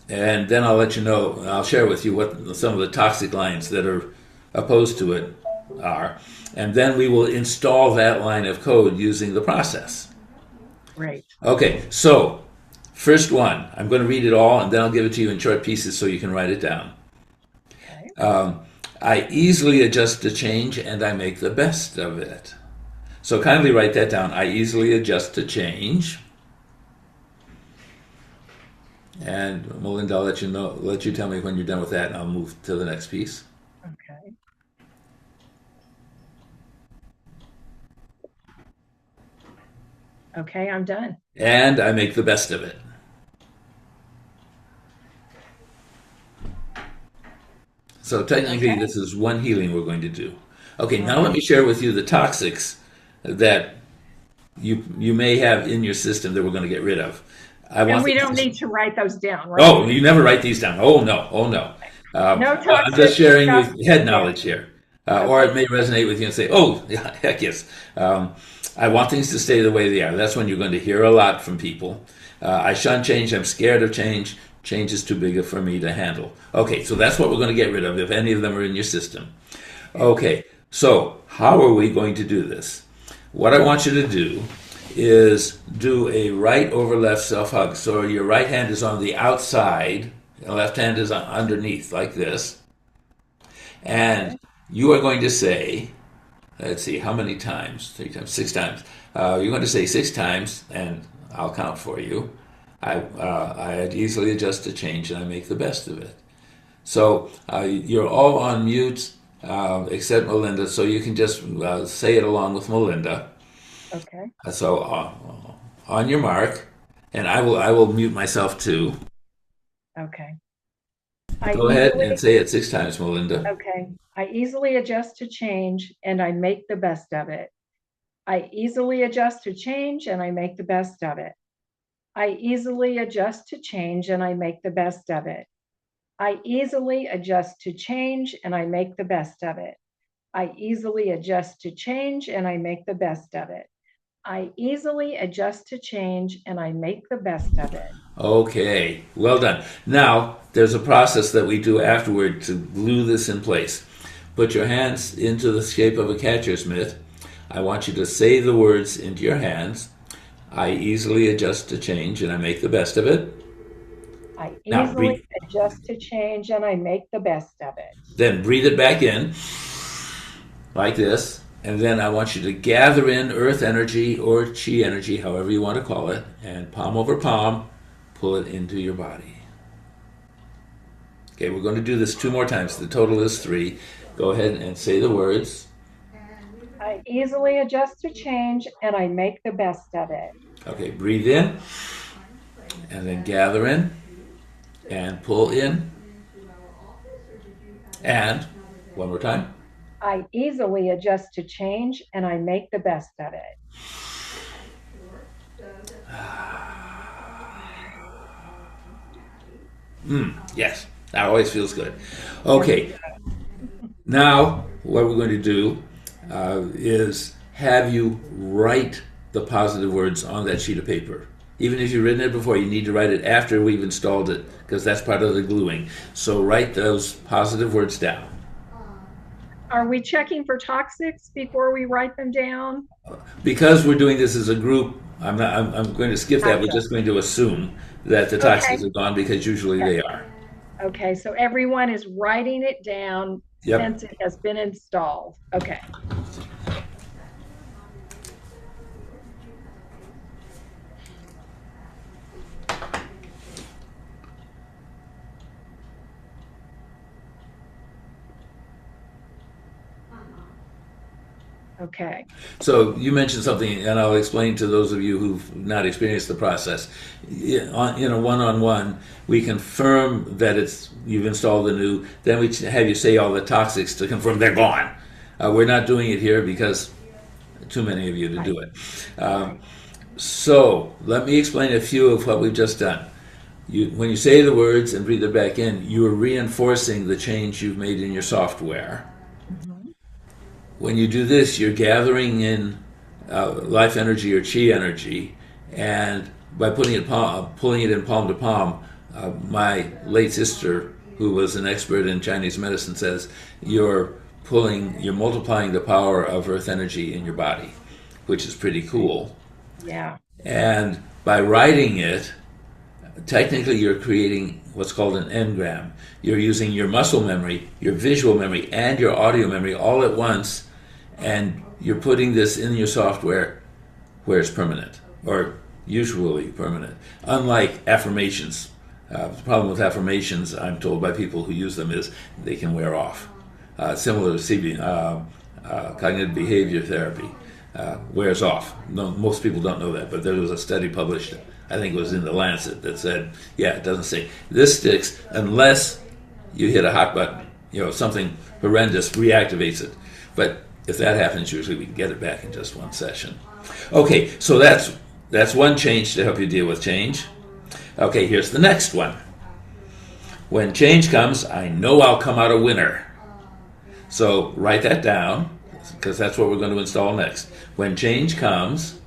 And then I'll let you know, I'll share with you what some of the toxic lines that are opposed to it are, and then we will install that line of code using the process. Great. Okay, so first one, I'm going to read it all and then I'll give it to you in short pieces so you can write it down. Okay. I easily adjust to change and I make the best of it. So kindly write that down. I easily adjust to change. And Malinda, I'll let you tell me when you're done with that, and I'll move to the next piece. Okay. Okay, I'm done. And I make the best of it. So technically, Okay. this is one healing we're going to do. Okay, now let me share with you the toxics that you may have in your system that we're going to get rid of. And we don't need to write those down, right? Oh, you never write these down. Oh no, oh no. No toxic I'm just sharing stuff. with head knowledge here, or it may resonate with you and say, "Oh, yeah, heck yes." I want things to stay the way they are. That's when you're going to hear a lot from people. I shun change. I'm scared of change. Change is too big for me to handle. Okay, so that's what we're going to get rid of if any of them are in your system. Okay, so how are we going to do this? What I want you to do is do a right over left self hug. So your right hand is on the outside, the left hand is underneath, like this. And you are going to say, let's see, how many times? 3 times, 6 times. You're going to say 6 times, and I'll count for you. I easily adjust to change, and I make the best of it. So you're all on mute, except Malinda, so you can just say it along with Malinda. Okay. So on your mark, and I will mute myself too. Okay. Go ahead and say it 6 times, Malinda. Okay. I easily adjust to change and I make the best of it. I easily adjust to change and I make the best of it. I easily adjust to change and I make the best of it. I easily adjust to change and I make the best of it. I easily adjust to change and I make the best of it. I easily adjust to change and I make the best of it. Okay, well done. Now, there's a process that we do afterward to glue this in place. Put your hands into the shape of a catcher's mitt. I want you to say the words into your hands. I easily adjust to change and I make the best of it. I easily adjust to change and I make the best of it. Then breathe it back in, like this. And then I want you to gather in earth energy or chi energy, however you want to call it, and palm over palm, pull it into your body. Okay, we're going to do this 2 more times. The total is 3. Go ahead and say the words. I easily adjust to change and I make the best of it. Okay, breathe in, and then gather in, and pull in, and one more time. I easily adjust to change and I make the best of it. Yes, that always feels good. Okay, now what we're going to do is have you write the positive words on that sheet of paper. Even if you've written it before, you need to write it after we've installed it, because that's part of the gluing. So write those positive words down. Are we checking for toxics before we write them down? Because we're doing this as a group, I'm going to skip that. We're just going to assume that the toxics are gone, because usually they are. Okay, so everyone is writing it down since it has been installed. Okay. Okay. So you mentioned something, and I'll explain to those of you who've not experienced the process. In a one-on-one, we confirm that you've installed the new. Then we have you say all the toxics to confirm they're gone. We're not doing it here because too many of you to do it. So let me explain a few of what we've just done. When you say the words and breathe it back in, you are reinforcing the change you've made in your software. When you do this, you're gathering in life energy or chi energy, and by pulling it in palm to palm, my late sister, who was an expert in Chinese medicine, says you're you're multiplying the power of earth energy in your body, which is pretty cool. Yeah. And by writing it, technically you're creating what's called an engram. You're using your muscle memory, your visual memory, and your audio memory all at once, and you're putting this in your software where it's permanent, or usually permanent. Unlike affirmations. The problem with affirmations, I'm told by people who use them, is they can wear off. Similar to cognitive behavior therapy. Wears off. No, most people don't know that, but there was a study published, I think it was in the Lancet, that said, yeah, it doesn't say this sticks unless you hit a hot button. Something horrendous reactivates it. But if that happens, usually we can get it back in just one session. Okay, so that's one change to help you deal with change. Okay, here's the next one. When change comes, I know I'll come out a winner. So write that down, because that's what we're going to install next. When change comes,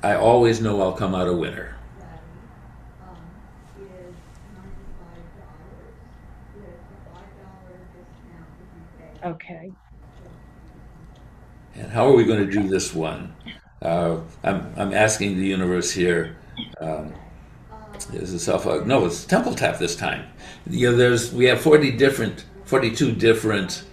I always know I'll come out a winner. Okay. And how are we going to do this one? I'm asking the universe here. Is it self? No, it's temple tap this time. We have 42 different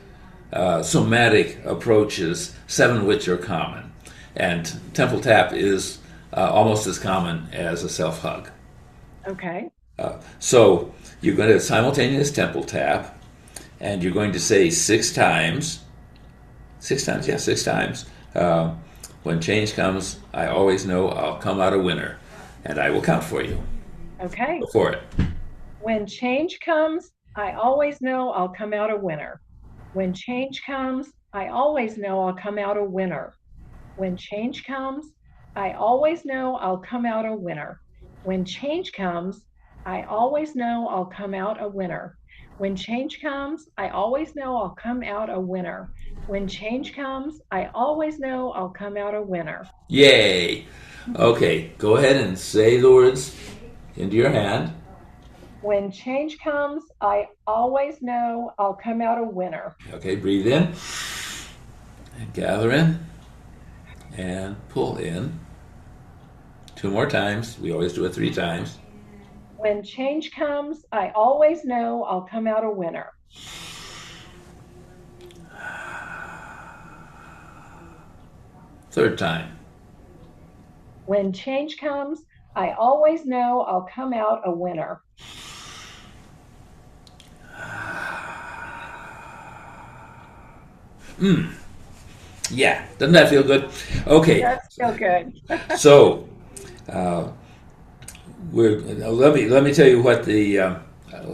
somatic approaches, 7 of which are common, and temple tap is almost as common as a self hug. Okay. So you're going to simultaneous temple tap, and you're going to say 6 times. 6 times, yeah, 6 times. When change comes, I always know I'll come out a winner, and I will count for you. Okay. Go for it. When change comes, I always know I'll come out a winner. When change comes, I always know I'll come out a winner. When change comes, I always know I'll come out a winner. When change comes, I always know I'll come out a winner. When change comes, I always know I'll come out a winner. When change comes, I always know I'll come out a winner. Yay! Okay, go ahead and say the words into your hand. When change comes, I always know I'll come out a winner. Okay, breathe in and gather in and pull in. 2 more times. We always do it 3 times. When change comes, I always know I'll come out a winner. Third time. When change comes, I always know I'll come out a winner. Yeah, doesn't that feel good? Okay. Does feel good. So, let me tell you what the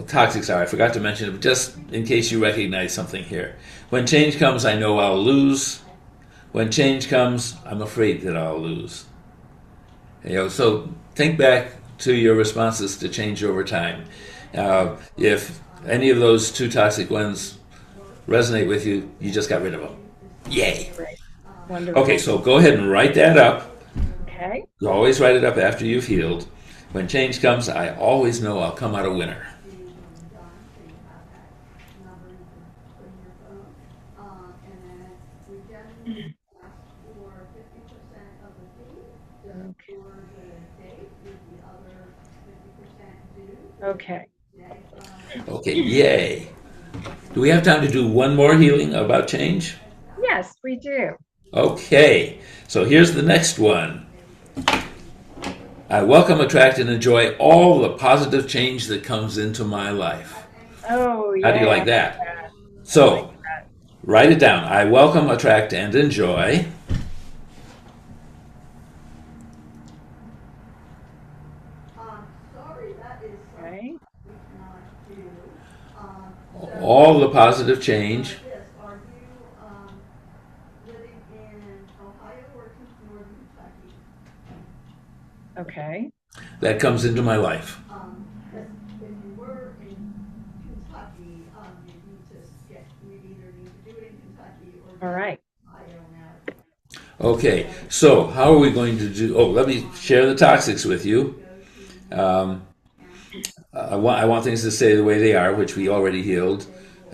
toxics are. I forgot to mention it, but just in case you recognize something here. When change comes, I know I'll lose. When change comes, I'm afraid that I'll lose. So think back to your responses to change over time. If any of those 2 toxic ones resonate with you, you just got rid of them. Yay! Great. Wonderful. Okay, so go ahead and write that up. Okay. You always write it up after you've healed. When change comes, I always know I'll come out a winner. Okay. Okay, yay. Do we have time to do one more healing about change? Yes, we do. Okay, so here's the next one. I welcome, attract, and enjoy all the positive change that comes into my life. Oh, yeah. How do you like that? So, write it down. I welcome, attract, and enjoy. Okay. All the positive change Okay. that comes into my life. All right. Okay, so how are we going to do? Oh, let me share the toxics with you. I want things to stay the way they are, which we already healed.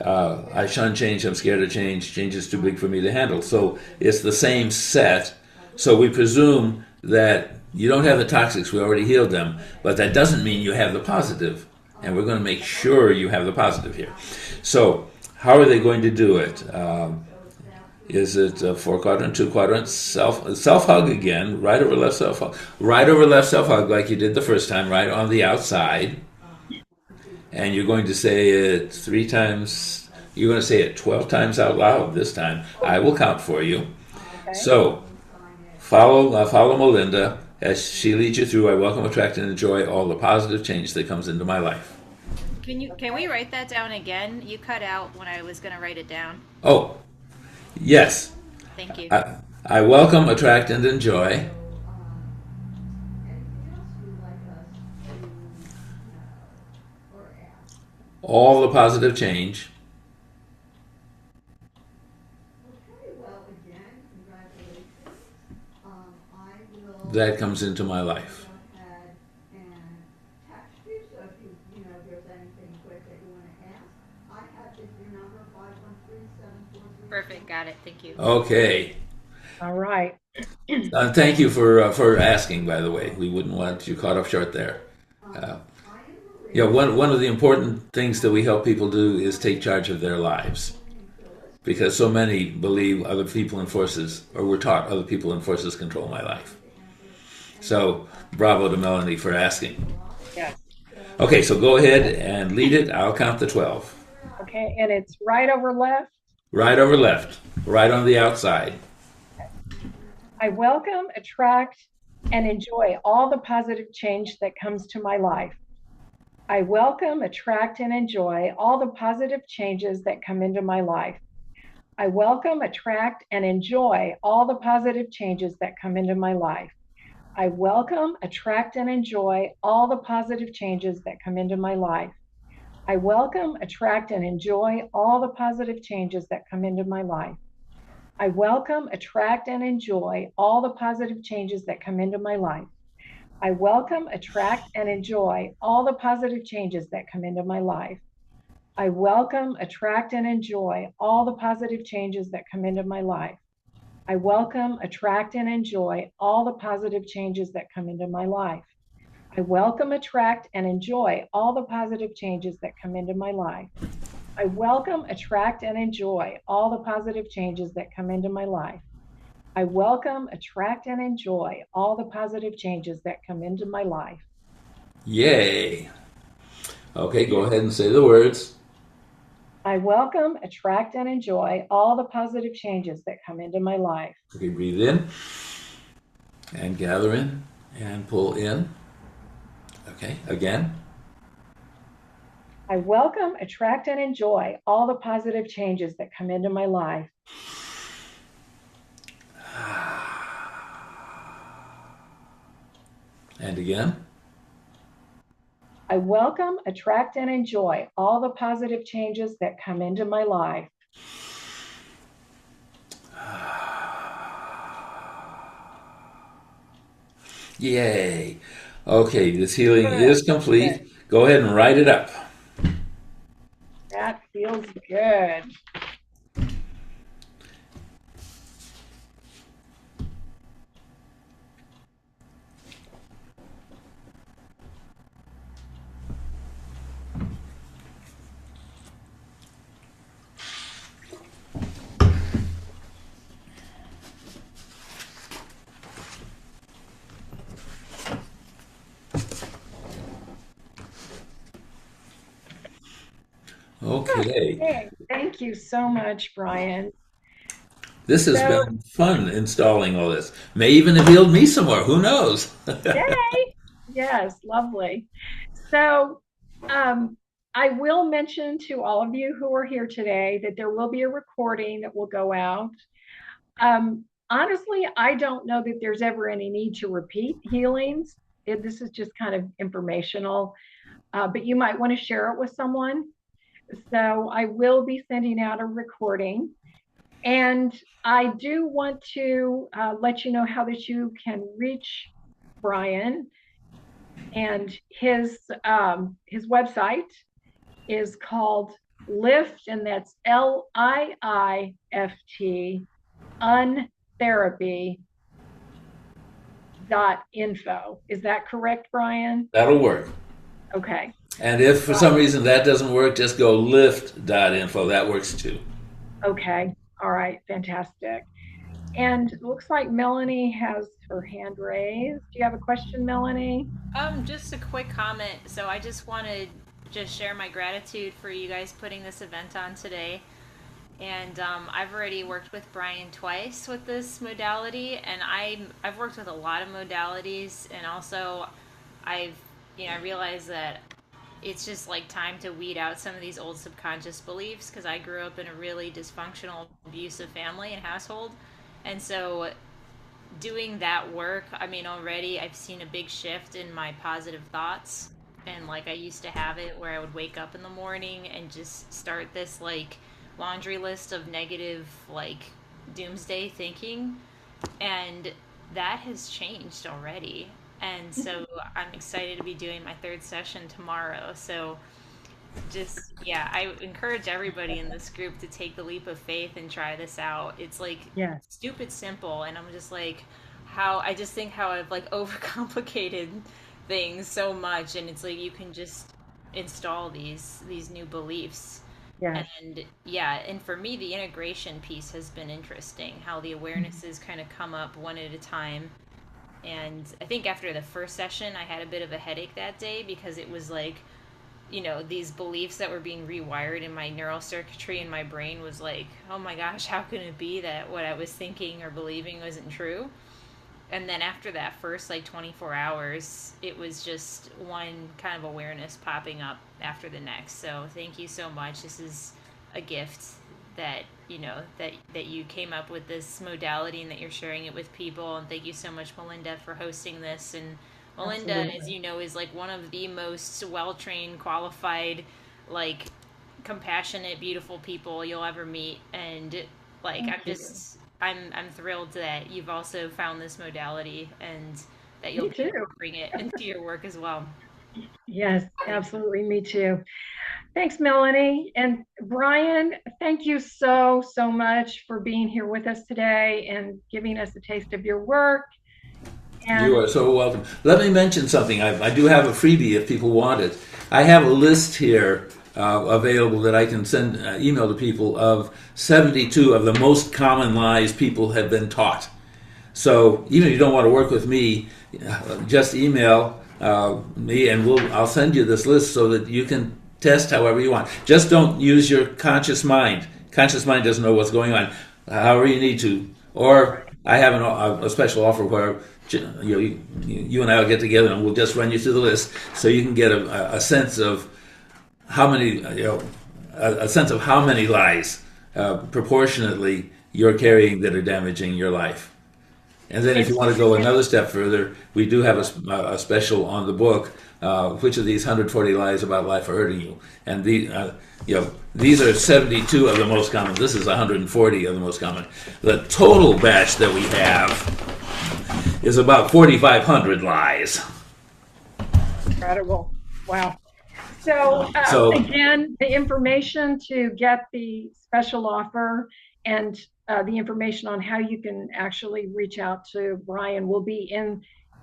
I shun change. I'm scared of change. Change is too big for me to handle. So it's the same set. So we presume that you don't have the toxics. We already healed them. But that doesn't mean you have the positive. And we're going to make sure you have the positive here. So how are they going to do it? Is it a 4-quadrant, 2-quadrant, self hug again, right over left self hug, right over left self hug like you did the first time, right on the outside, and you're going to say it 3 times. You're going to say it 12 times out loud this time. I will count for you. Okay. So follow Malinda as she leads you through. I welcome, attract, and enjoy all the positive change that comes into my life. Can we write that down again? You cut out when I was going to write it down. Oh, yes. Thank you. I welcome, attract, and enjoy all the positive change that comes into my life. Perfect. Got it. Thank you. Okay. All right. Thank you for asking, by the way. We wouldn't want you caught off short there. One of the important things that we help people do is take charge of their lives. Because so many believe other people and forces, or we're taught other people and forces control my life. So, bravo to Melanie for asking. Yes. Okay, so go ahead and lead it. I'll count to 12. Okay, and it's right over left. Right over left, right on the outside. I welcome, attract, and enjoy all the positive change that comes to my life. I welcome, attract, and enjoy all the positive changes that come into my life. I welcome, attract, and enjoy all the positive changes that come into my life. I welcome, attract, and enjoy all the positive changes that come into my life. I welcome, attract, and enjoy all the positive changes that come into my life. I welcome, attract, and enjoy all the positive changes that come into my life. I welcome, attract, and enjoy all the positive changes that come into my life. I welcome, attract, and enjoy all the positive changes that come into my life. I welcome, attract, and enjoy all the positive changes that come into my life. I welcome, attract, and enjoy all the positive changes that come into my life. I welcome, attract, and enjoy all the positive changes that come into my life. I welcome, attract, and enjoy all the positive changes that come into my life. Yay. Okay, go ahead and say the words. I welcome, attract, and enjoy all the positive changes that come into my life. Okay, breathe in and gather in and pull in. Okay, again. I welcome, attract, and enjoy all the positive changes that come into my life. And again. I welcome, attract, and enjoy all the positive changes that come into my life. Yay. Okay, this healing is complete. Go ahead and write it up. That feels good. Okay. Thank you so much, Brian. This has been fun installing all this. May even have healed me some more. Who knows? Yay! Yes, lovely. So, I will mention to all of you who are here today that there will be a recording that will go out. Honestly, I don't know that there's ever any need to repeat healings. This is just kind of informational, but you might want to share it with someone. So I will be sending out a recording. And I do want to let you know how that you can reach Brian. and his website is called LIIFT, and that's LIIFT untherapy.info. Is that correct, Brian? That'll work. Okay. And if for some reason that doesn't work, just go lift.info. That works too. Okay. All right. Fantastic. And it looks like Melanie has her hand raised. Do you have a question, Melanie? Just a quick comment. So I just wanted to just share my gratitude for you guys putting this event on today. And I've already worked with Brian twice with this modality, and I've worked with a lot of modalities, and also I've I realized that it's just like time to weed out some of these old subconscious beliefs because I grew up in a really dysfunctional, abusive family and household, and so doing that work, I mean, already I've seen a big shift in my positive thoughts. And like I used to have it where I would wake up in the morning and just start this like laundry list of negative, like doomsday thinking. And that has changed already. And so I'm excited to be doing my third session tomorrow. So just yeah, I encourage everybody in this group to take the leap of faith and try this out. It's like Yes. stupid simple, and I'm just like how I just think how I've like overcomplicated things so much, and it's like you can just install these new beliefs. Yes. And yeah, and for me the integration piece has been interesting, how the awarenesses kind of come up one at a time. And I think after the first session I had a bit of a headache that day because it was like these beliefs that were being rewired in my neural circuitry in my brain was like, oh my gosh, how can it be that what I was thinking or believing wasn't true? And then after that first like 24 hours, it was just one kind of awareness popping up after the next. So thank you so much. This is a gift that, that you came up with this modality and that you're sharing it with people. And thank you so much, Malinda, for hosting this. And Malinda, Absolutely. as you know, is like one of the most well-trained, qualified, like compassionate, beautiful people you'll ever meet. And like Thank you. I'm thrilled that you've also found this modality and that you'll Me be too. incorporating it into your work as well. Yes, absolutely. Me too. Thanks, Melanie. And Brian, thank you so much for being here with us today and giving us a taste of your work. You And are so welcome. Let me mention something. I do have a freebie if people want it. I have a list here available that I can send email to people of 72 of the most common lies people have been taught. So even if you don't want to work with me, just email me and I'll send you this list so that you can test however you want. Just don't use your conscious mind. Conscious mind doesn't know what's going on. However you need to. Or I have a special offer where you and I will get together and we'll just run you through the list so you can get a sense of how many a sense of how many lies proportionately you're carrying that are damaging your life. And then if you want to go another step further, we do have a special on the book, which of these 140 lies about life are hurting you. And these are 72 of the most common. This is 140 of the most common. The total batch that we have is about 4,500 lies. incredible. Wow. So, again, the information to get the special offer and the information on how you can actually reach out to Brian will be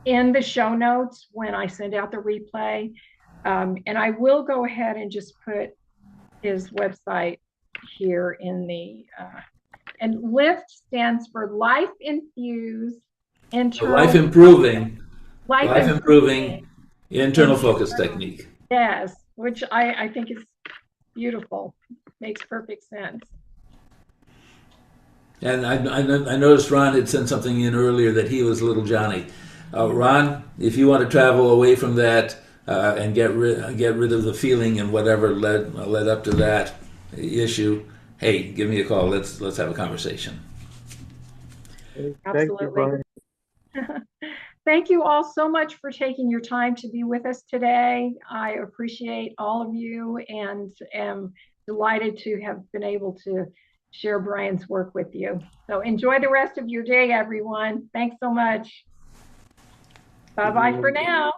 in the show notes when I send out the replay. And I will go ahead and just put his website here in the and LIIFT stands for Life Infused Internal Life improving Life internal focus technique. Yes, which I think is beautiful. Makes perfect sense. And I noticed Ron had sent something in earlier that he was little Johnny. Ron, if you want to travel away from that and get rid of the feeling and whatever led up to that issue, hey, give me a call. Let's have a conversation. Absolutely. Thank you all so much for taking your time to be with us today. I appreciate all of you and am delighted to have been able to share Brian's work with you. So enjoy the rest of your day, everyone. Thanks so much. Bye bye for now.